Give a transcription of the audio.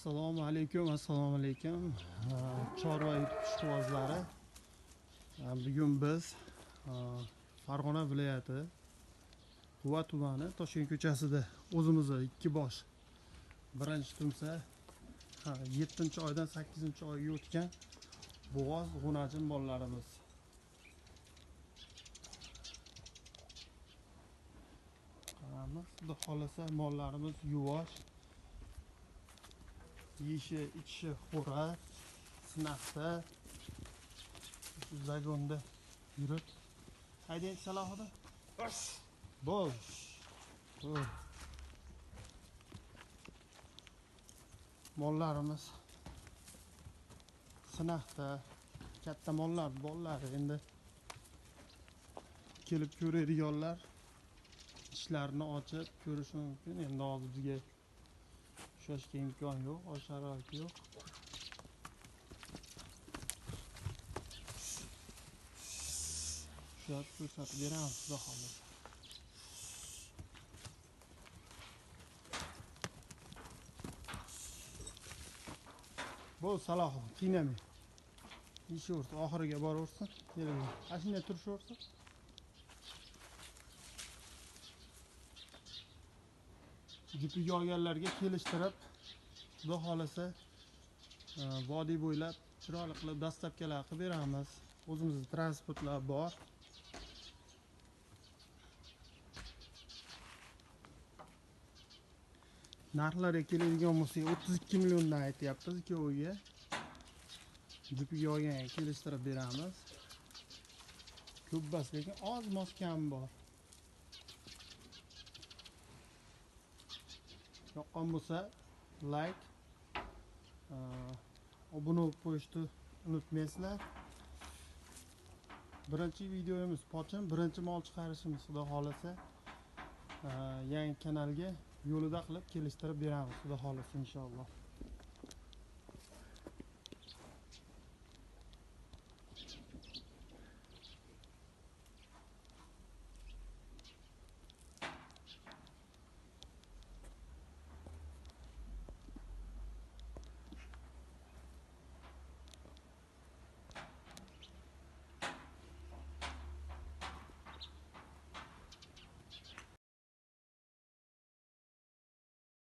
Assalomu alaykum. Chorva ishqibozlari. Bugun biz Farg'ona viloyati Quva tumani Toshkent ko'chasida o'zimizning ikki bosh birinchi tumsa 7-oydan 8-oyga o'tgan bo'g'oz g'unajin mollarimiz. Qaramiz, xudo xolasa mollarimiz yuvosh, yeyishi ichishi xo'ra, sinaqda shu zagonda yurib haydang salohida bo'l. Mollarimiz sinaqda, katta mollar bolalar endi kelib ko'radiganlar ishlarini ochib ko'rishi mumkin. Endi hozir bizga shoshga imkon yo'q, sharoit yo'q. Shuni ko'rsatib beramiz xudo xolasa. Bu Saloh qiynamay. Ishaversin, oxiriga boraversin. Ashunday turishaversin. Jipiga olganlarga kelishtirib, xudo xolasa vodiy bo'ylab chiroyli qilib dastlabkilar qilib beramiz. O'zimizning transportlar bor. Narxlarga keladigan bo'lsak 32 milliondan aytyapmiz ikkoviga. Jipiga olganga kelishtirib beramiz. Ko'p bas, lekin oz-moz kam bor. Yoqqan bo'lsa like, obuna bo'lib qo'yishni unutmaysizlar. Birinchi videomiz pochim, birinchi mol chiqarishimiz xudo xolasa yangi kanalga yo'lida qilib kelishtirib beramiz xudo xolasa inshaalloh.